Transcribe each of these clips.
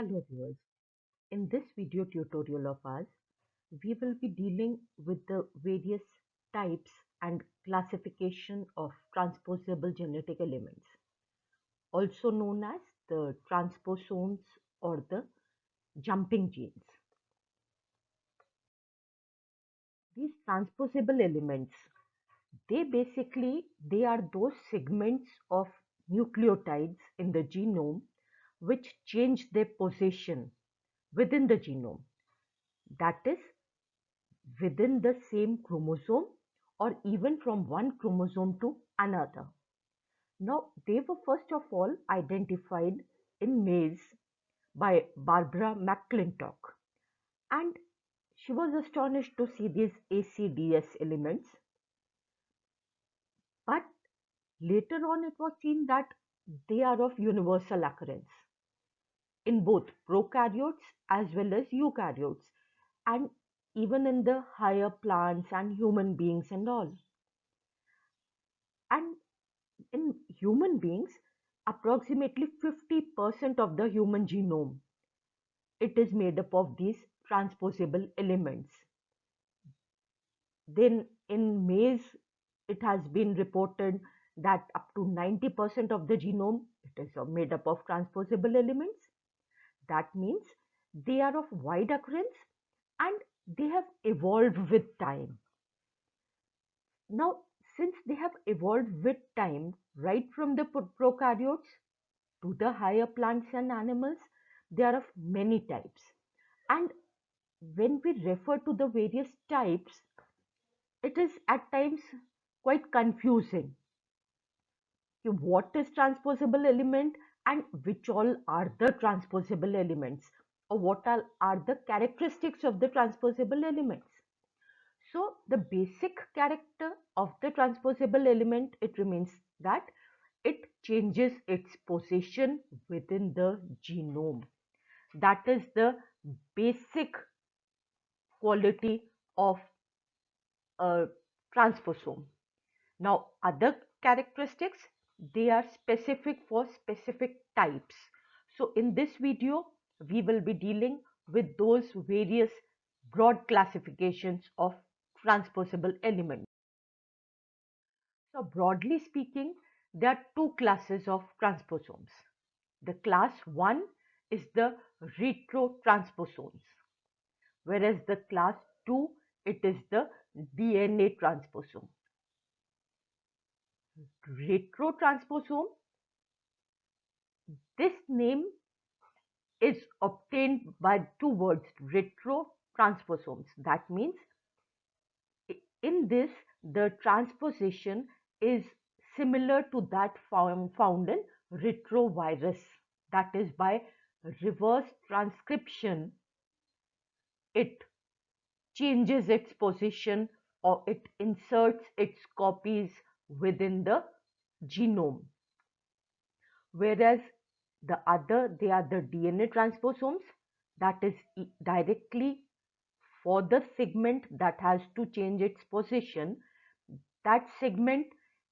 Hello viewers, in this video tutorial of ours, we will be dealing with the various types and classification of transposable genetic elements, also known as the transposons or the jumping genes. These transposable elements, they are those segments of nucleotides in the genome which change their position within the genome. That is within the same chromosome or even from one chromosome to another. Now, they were first of all identified in males by Barbara McClintock, and she was astonished to see these ACDS elements. But later on, it was seen that they are of universal occurrence in both prokaryotes as well as eukaryotes, and even in the higher plants and human beings and all. And in human beings, approximately 50% of the human genome, it is made up of these transposable elements. Then in males, it has been reported that up to 90% of the genome, it is made up of transposable elements. That means they are of wide occurrence and they have evolved with time. Now, since they have evolved with time, right from the prokaryotes to the higher plants and animals, they are of many types. And when we refer to the various types, it is at times quite confusing. What is transposable element and which all are the transposable elements, or what are the characteristics of the transposable elements? So the basic character of the transposable element, it remains that it changes its position within the genome. That is the basic quality of a transposon. Now, other characteristics, they are specific for specific types. So in this video, we will be dealing with those various broad classifications of transposable elements. So broadly speaking, there are two classes of transposons. The class 1 is the retrotransposons, whereas the class 2, it is the DNA transposon. Retrotransposon, this name is obtained by two words, retrotransposomes. That means in this, the transposition is similar to that found in retrovirus. That is, by reverse transcription, it changes its position or it inserts its copies within the genome. Whereas they are the DNA transposomes, that is directly for the segment that has to change its position. That segment,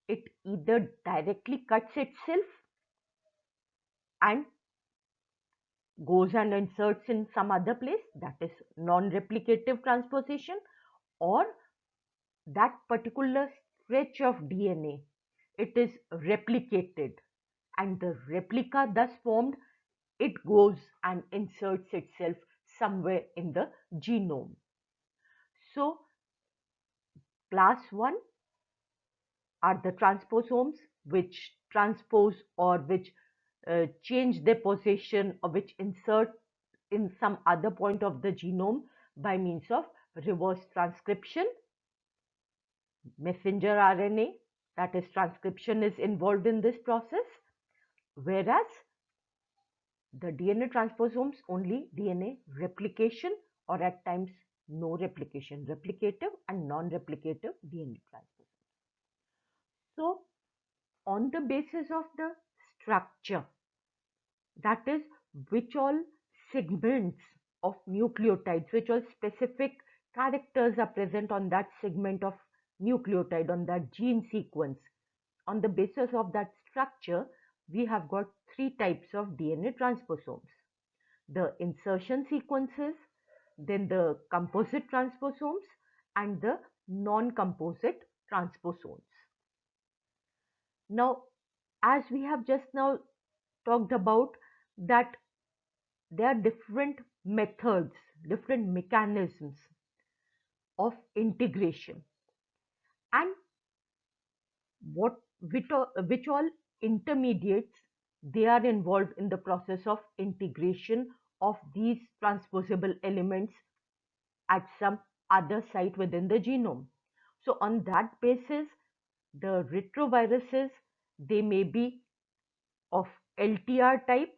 it either directly cuts itself and goes and inserts in some other place, that is non-replicative transposition, or that particular stretch of DNA, it is replicated, and the replica thus formed, it goes and inserts itself somewhere in the genome. So class 1 are the transposomes which transpose or which change their position or which insert in some other point of the genome by means of reverse transcription. Messenger RNA, that is transcription, is involved in this process, whereas the DNA transposomes only DNA replication or at times no replication, replicative and non-replicative DNA transposomes. So on the basis of the structure, that is which all segments of nucleotides, which all specific characters are present on that segment of nucleotide, on that gene sequence. On the basis of that structure, we have got three types of DNA transposomes. the insertion sequences, then the composite transposomes, and the non-composite transposons. Now, as we have just now talked about, that there are different methods, different mechanisms of integration, and what which all intermediates they are involved in the process of integration of these transposable elements at some other site within the genome. So on that basis, the retroviruses, they may be of LTR type,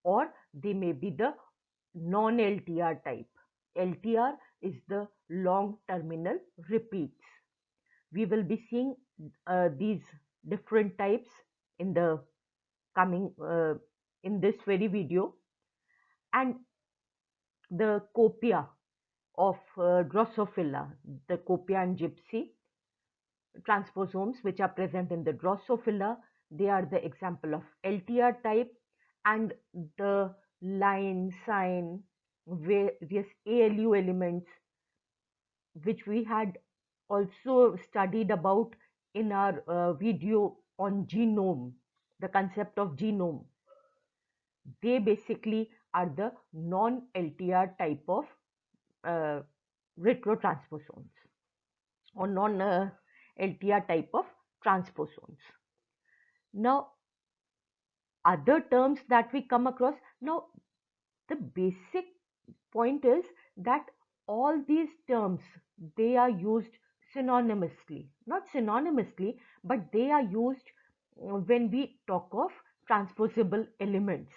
or they may be the non-LTR type. LTR is the long terminal repeats. We will be seeing these different types in the coming in this very video. And the copia of Drosophila, the copia and gypsy transposomes which are present in the Drosophila, they are the example of LTR type, and the line, sign, various ALU elements which we had also studied about in our video on genome, the concept of genome. They basically are the non-LTR type of uh, retrotransposons, or non-LTR type of transposons. Now, other terms that we come across, now the basic point is that all these terms, they are used synonymously, not synonymously, but they are used when we talk of transposable elements.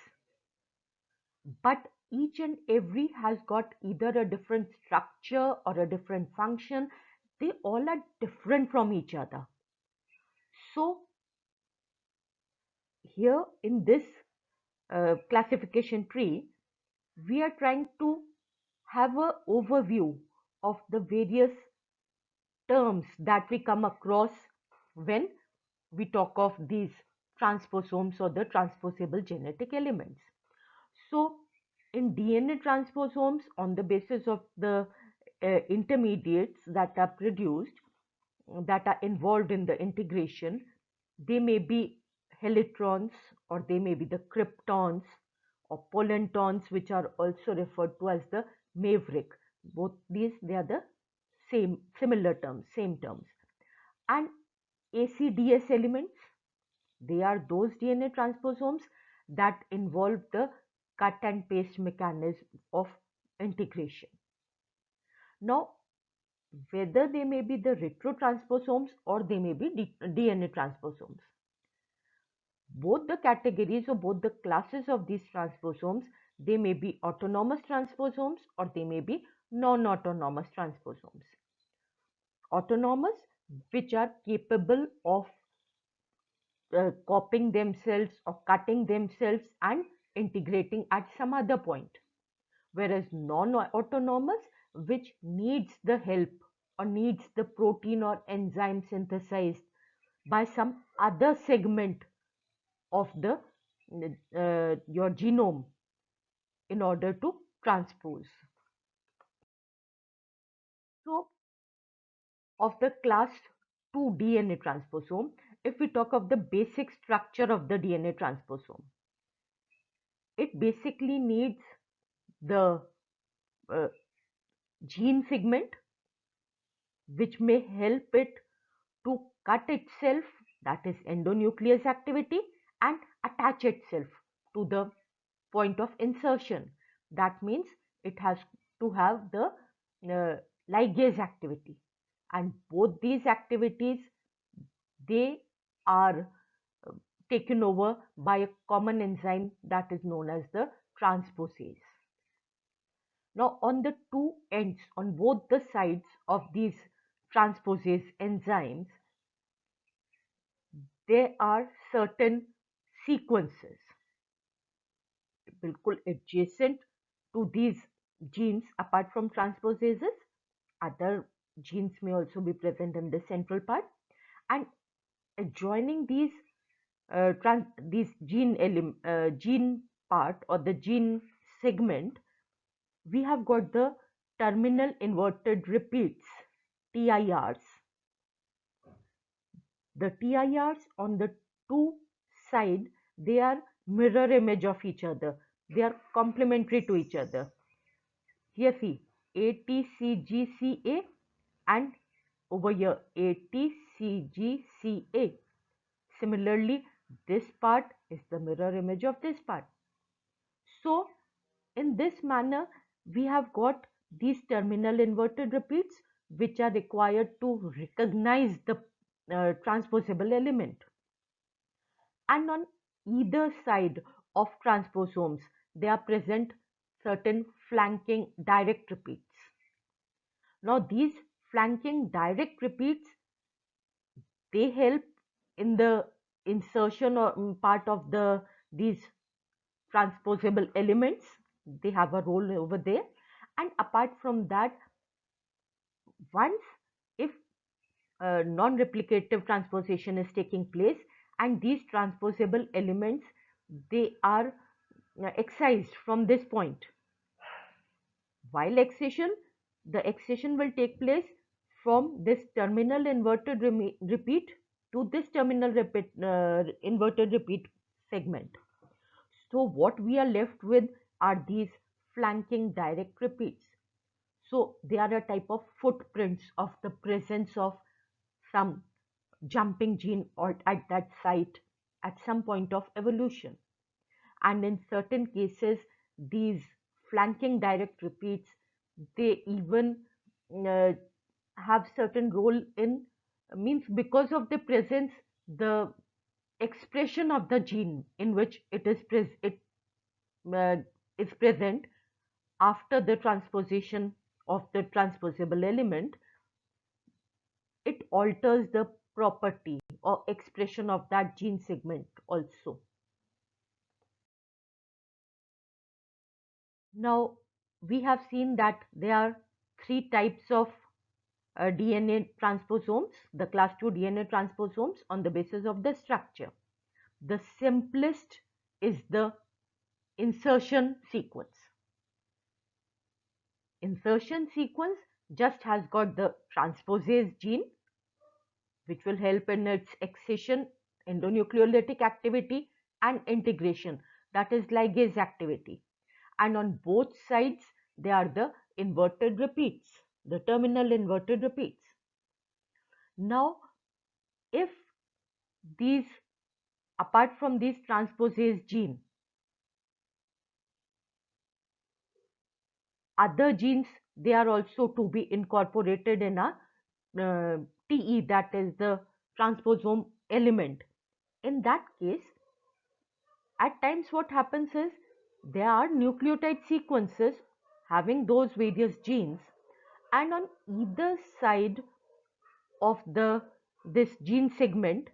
But each and every has got either a different structure or a different function. They all are different from each other. So here in this classification tree, we are trying to have an overview of the various terms that we come across when we talk of these transposomes or the transposable genetic elements. So, in DNA transposomes, on the basis of the intermediates that are produced, that are involved in the integration, they may be helitrons, or they may be the kryptons or polentons, which are also referred to as the maverick. Both these, they are the similar terms, same terms. And ACDS elements, they are those DNA transposomes that involve the cut and paste mechanism of integration. Now, whether they may be the retrotransposomes or they may be DNA transposomes, both the categories or both the classes of these transposomes, they may be autonomous transposomes or they may be non-autonomous transposomes. Autonomous, which are capable of copying themselves or cutting themselves and integrating at some other point, whereas non-autonomous, which needs the help or needs the protein or enzyme synthesized by some other segment of the your genome in order to transpose. So, of the class 2 DNA transposome, if we talk of the basic structure of the DNA transposome, it basically needs the uh, gene segment which may help it to cut itself, that is endonuclease activity, and attach itself to the point of insertion. That means it has to have the ligase activity, and both these activities, they are uh, taken over by a common enzyme that is known as the transposase. Now, on the two ends, on both the sides of these transposase enzymes, there are certain sequences बिल्कुल adjacent to these genes. Apart from transposases, other genes may also be present in the central part, and adjoining these gene part or the gene segment, we have got the terminal inverted repeats, TIRs. The TIRs on the two side, they are mirror image of each other. They are complementary to each other. Here see ATCGCA and over here ATCGCA. Similarly, this part is the mirror image of this part. So in this manner, we have got these terminal inverted repeats which are required to recognize the transposable element. And on either side of transposomes, there are present certain flanking direct repeats. Now, these flanking direct repeats, they help in the insertion or part of these transposable elements. They have a role over there. And apart from that, once if non-replicative transposition is taking place and these transposable elements, they are excised from this point. While excision, the excision will take place from this terminal inverted repeat to this terminal inverted repeat segment. So what we are left with are these flanking direct repeats. So they are a type of footprints of the presence of some jumping gene or at that site at some point of evolution. And in certain cases, these flanking direct repeats, they even uh, have certain role in, means because of the presence, the expression of the gene in which uh, is present after the transposition of the transposable element, it alters the property or expression of that gene segment also. Now, we have seen that there are three types of DNA transposomes, the class 2 DNA transposomes on the basis of the structure. The simplest is the insertion sequence. Insertion sequence just has got the transposase gene, which will help in its excision, endonucleolytic activity, and integration, that is ligase activity. And on both sides, they are the inverted repeats, the terminal inverted repeats. Now, if these, apart from these transposase gene, other genes, they are also to be incorporated in a TE, that is the transposome element. In that case, at times what happens is there are nucleotide sequences having those various genes, and on either side of this gene segment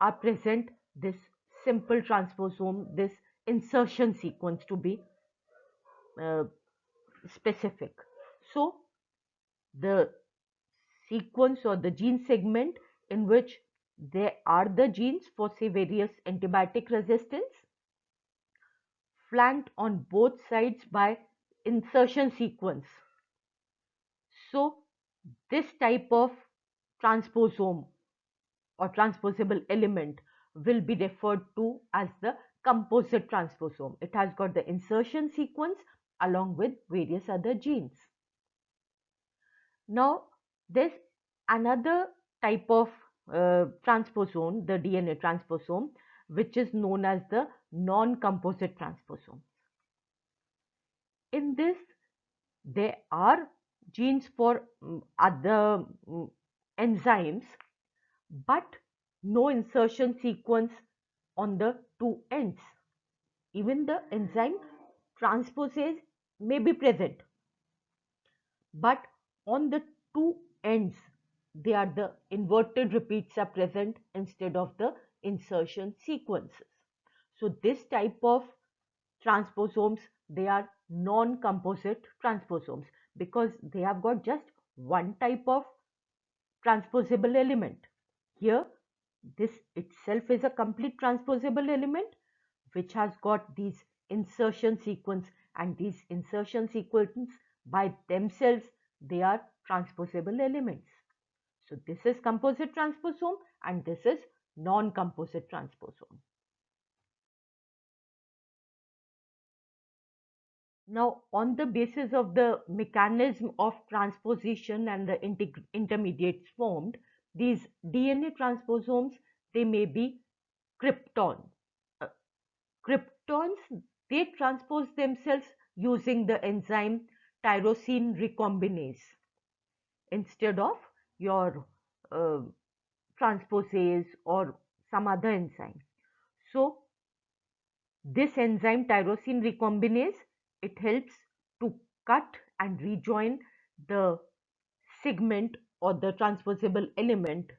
are present this simple transposome, this insertion sequence to be uh, specific. So the sequence or the gene segment in which there are the genes for say various antibiotic resistance, flanked on both sides by insertion sequence. So this type of transposome or transposable element will be referred to as the composite transposome. It has got the insertion sequence along with various other genes. Now, there's another type of transposome, the DNA transposome, which is known as the non-composite transposome. In this, there are genes for other enzymes, but no insertion sequence on the two ends. Even the enzyme transposase may be present, but on the two ends, they are the inverted repeats are present instead of the insertion sequences. So this type of transposomes, they are non-composite transposomes because they have got just one type of transposable element. Here, this itself is a complete transposable element which has got these insertion sequence, and these insertion sequences by themselves, they are transposable elements. So this is composite transposome and this is non-composite transposome. Now, on the basis of the mechanism of transposition and the intermediates formed, these DNA transposomes, they may be krypton. Uh, Kryptons, they transpose themselves using the enzyme tyrosine recombinase instead of your uh, transposase or some other enzyme. So this enzyme tyrosine recombinase, it helps to cut and rejoin the segment or the transposable element.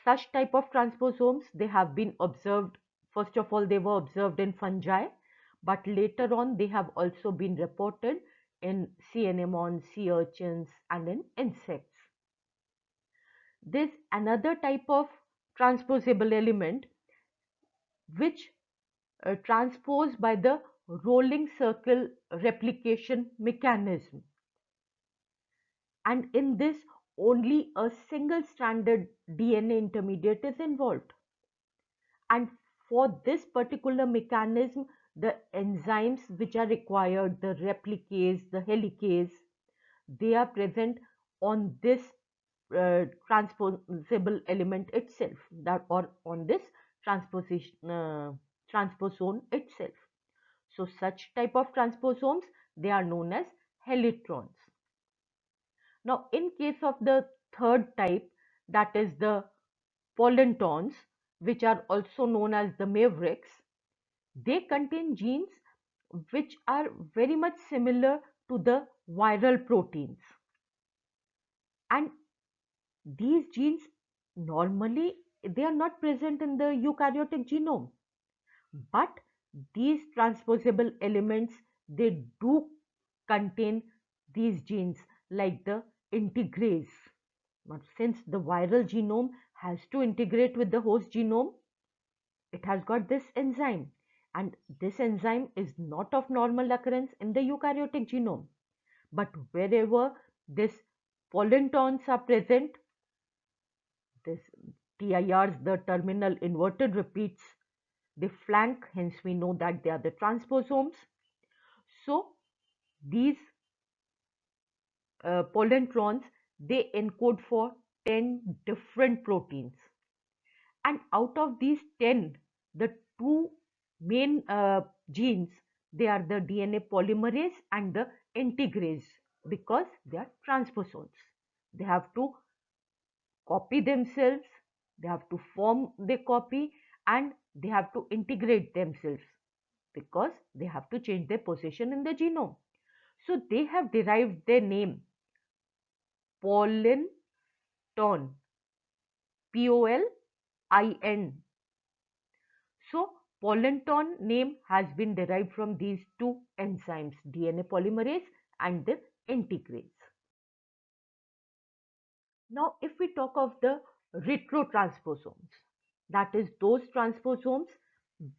Such type of transposomes, they have been observed. First of all, they were observed in fungi, but later on they have also been reported in sea anemones, sea urchins, and in insects. There's another type of transposable element which transposed by the rolling circle replication mechanism. And in this, only a single stranded DNA intermediate is involved. And for this particular mechanism, the enzymes which are required, the replicase, the helicase, they are present on this transposable element itself, that or on this transposition transposon itself. So such type of transposomes, they are known as helitrons. Now in case of the third type, that is the pollentons, which are also known as the mavericks, they contain genes which are very much similar to the viral proteins. And these genes, normally they are not present in the eukaryotic genome, but these transposable elements, they do contain these genes like the integrase. But since the viral genome has to integrate with the host genome, it has got this enzyme, and this enzyme is not of normal occurrence in the eukaryotic genome. But wherever this pollentons are present, this TIRs, the terminal inverted repeats, they flank, hence we know that they are the transposomes. So these pollentrons, they encode for 10 different proteins. And out of these 10, the two main genes, they are the DNA polymerase and the integrase, because they are transposons. They have to copy themselves, they have to form the copy, and they have to integrate themselves because they have to change their position in the genome. So they have derived their name pollenton, Polin. So pollenton name has been derived from these two enzymes, DNA polymerase and the integrase. Now, if we talk of the retrotransposomes, that is those transposomes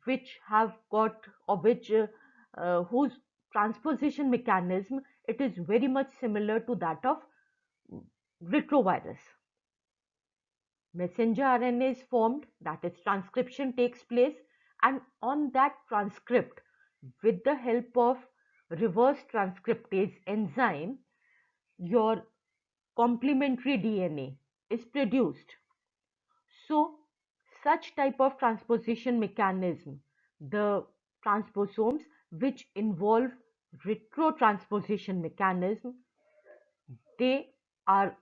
which have got or which whose transposition mechanism, it is very much similar to that of retrovirus. Messenger RNA is formed, that is transcription takes place, and on that transcript, with the help of reverse transcriptase enzyme, your complementary DNA is produced. So such type of transposition mechanism, the transposomes which involve retrotransposition mechanism, they are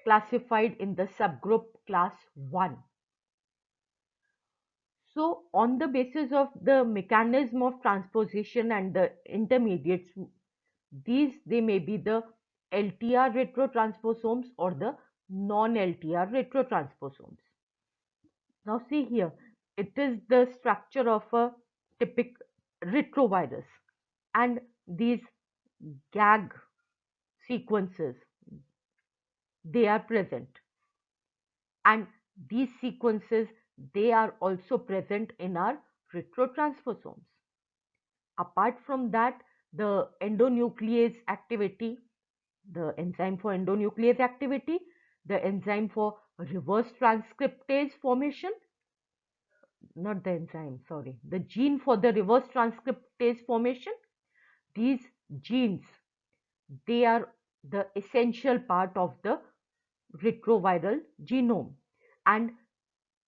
classified in the subgroup class 1. So on the basis of the mechanism of transposition and the intermediates, these they may be the LTR retrotransposomes or the non-LTR retrotransposomes. Now see here, it is the structure of a typical retrovirus, and these gag sequences, they are present, and these sequences, they are also present in our retrotransposomes. Apart from that, the endonuclease activity, the enzyme for endonuclease activity, the enzyme for reverse transcriptase formation, not the enzyme, sorry, the gene for the reverse transcriptase formation, these genes, they are the essential part of the retroviral genome. And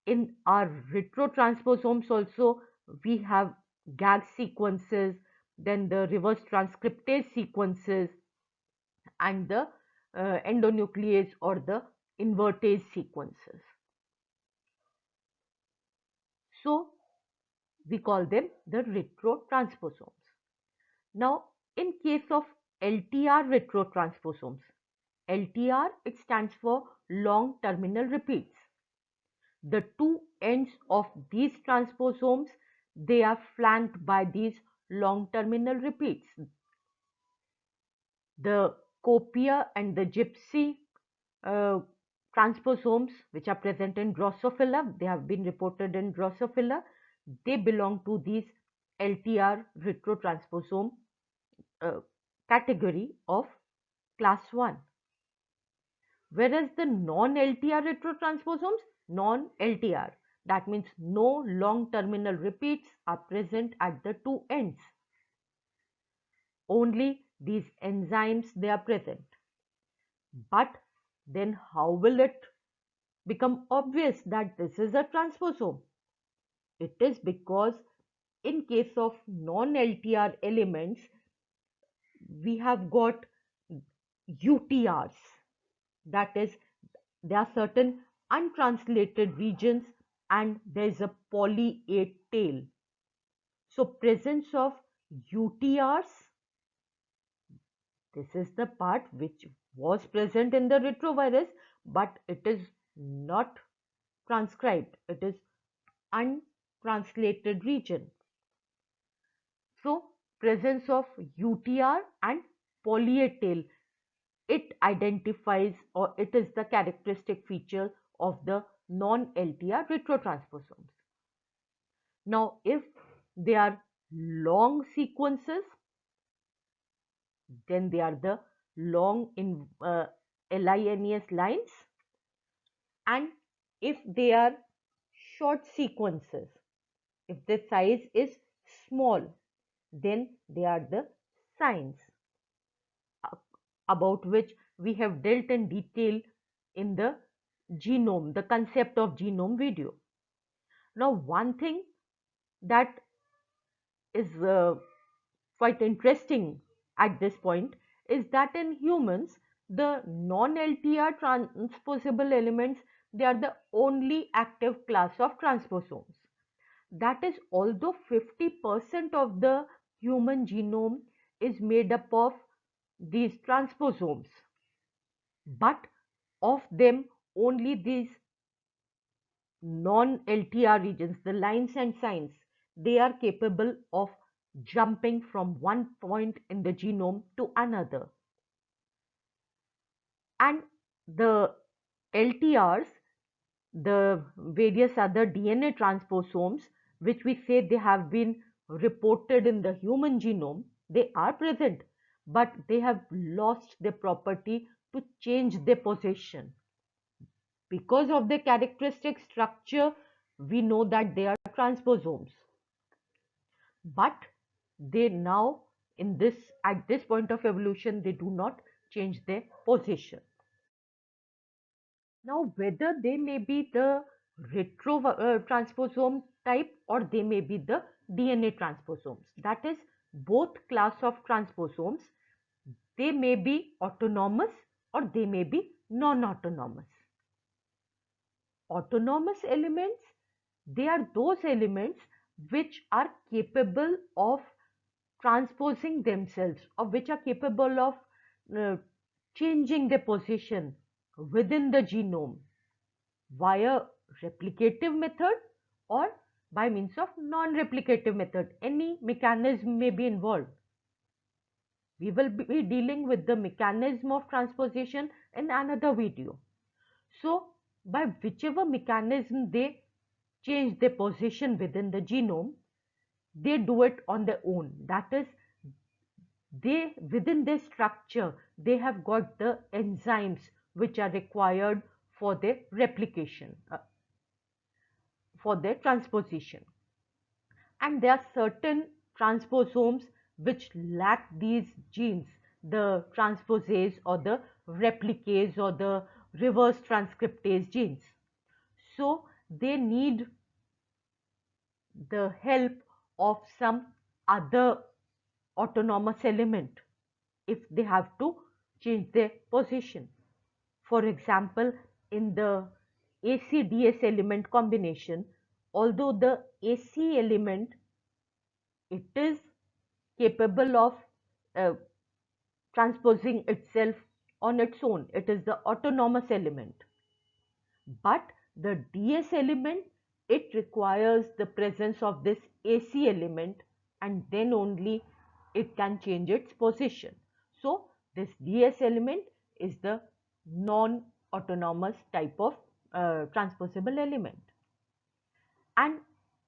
in our retrotransposomes also, we have GAG sequences, then the reverse transcriptase sequences, and the endonuclease or the invertase sequences. So we call them the retrotransposomes. Now, in case of LTR retrotransposomes, LTR, it stands for long terminal repeats. The two ends of these transposomes, they are flanked by these long terminal repeats. The copia and the gypsy uh, transposomes, which are present in Drosophila, they have been reported in Drosophila, they belong to these LTR retrotransposome uh, category of class 1. Whereas the non-LTR retrotransposomes, non-LTR, that means no long terminal repeats are present at the two ends. Only these enzymes they are present. But then how will it become obvious that this is a transposome? It is because in case of non-LTR elements, we have got UTRs. That is, there are certain untranslated regions and there is a poly A tail. So presence of UTRs, this is the part which was present in the retrovirus, but it is not transcribed. It is untranslated region. So presence of UTR and poly A tail, it identifies or it is the characteristic feature of the non-LTR retrotransposomes. Now, if they are long sequences, then they are the long in LINES lines, and if they are short sequences, if the size is small, then they are the signs about which we have dealt in detail in the genome, the concept of genome video. Now, one thing that is quite interesting at this point is that in humans, the non-LTR transposable elements, they are the only active class of transposomes. That is, although 50% of the human genome is made up of these transposomes, but of them only these non-LTR regions, the lines and signs, they are capable of jumping from one point in the genome to another. And the LTRs, the various other DNA transposomes, which we say they have been reported in the human genome, they are present, but they have lost their property to change their position. Because of their characteristic structure, we know that they are transposomes. But they now, in this at this point of evolution, they do not change their position. Now, whether they may be the retro transposome type or they may be the DNA transposomes, that is, both class of transposomes, they may be autonomous or they may be non-autonomous. Autonomous elements, they are those elements which are capable of transposing themselves or which are capable of uh, changing their position within the genome via replicative method or by means of non-replicative method. Any mechanism may be involved. We will be dealing with the mechanism of transposition in another video. So, by whichever mechanism they change their position within the genome, they do it on their own. That is, they within this structure they have got the enzymes which are required for their replication, for their transposition. And there are certain transposomes which lack these genes, the transposase or the replicase or the reverse transcriptase genes. So they need the help of some other autonomous element if they have to change their position. For example, in the AC-DS element combination, although the AC element, it is capable of uh, transposing itself on its own. It is the autonomous element. But the DS element, it requires the presence of this AC element, and then only it can change its position. So this DS element is the non-autonomous type of transposable element. And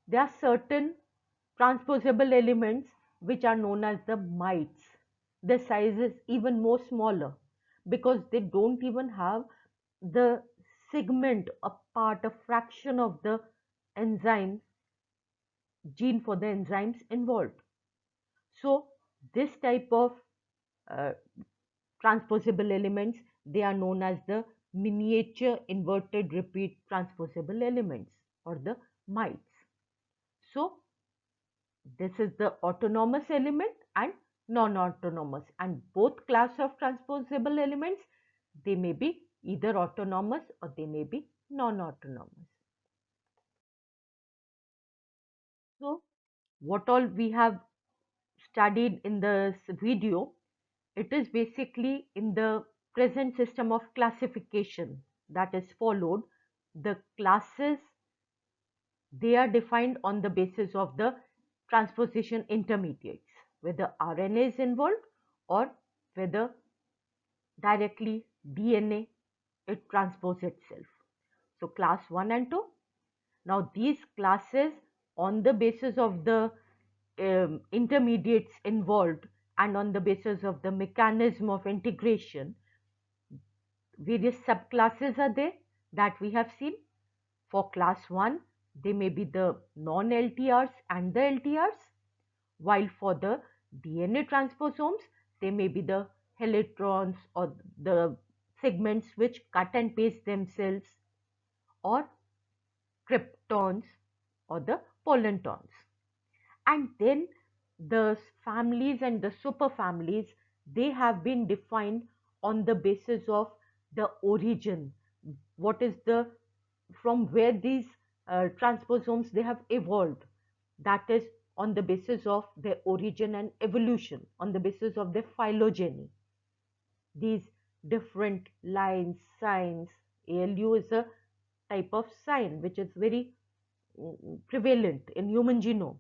there are certain transposable elements which are known as the mites. The size is even more smaller because they don't even have the segment, a part, a fraction of the enzyme gene for the enzymes involved. So this type of uh, transposable elements, they are known as the miniature inverted repeat transposable elements or the mites. So this is the autonomous element and non-autonomous, and both class of transposable elements, they may be either autonomous or they may be non-autonomous. So what all we have studied in this video, it is basically in the present system of classification that is followed. The classes, they are defined on the basis of the transposition intermediates, whether RNA is involved or whether directly DNA, it transposes itself. So class 1 and 2. Now these classes, on the basis of the intermediates involved and on the basis of the mechanism of integration, various subclasses are there that we have seen. For class 1, they may be the non-LTRs and the LTRs, while for the DNA transposomes, they may be the helitrons or the segments which cut and paste themselves, or kryptons or the polentons. And then the families and the superfamilies, they have been defined on the basis of the origin. What is the, from where these transposomes they have evolved, that is on the basis of their origin and evolution, on the basis of their phylogeny. These different lines, signs, ALU is a type of sign which is very prevalent in human genome.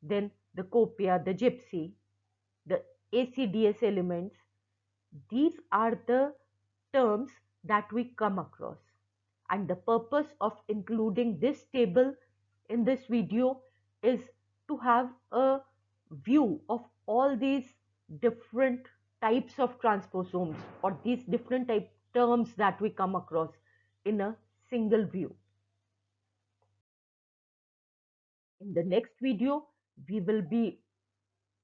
Then the copia, the gypsy, the ACDS elements, these are the terms that we come across. And the purpose of including this table in this video is to have a view of all these different types of transposomes or these different type terms that we come across in a single view. In the next video, we will be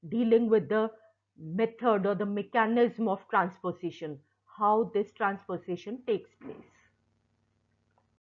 dealing with the method or the mechanism of transposition, how this transposition takes place.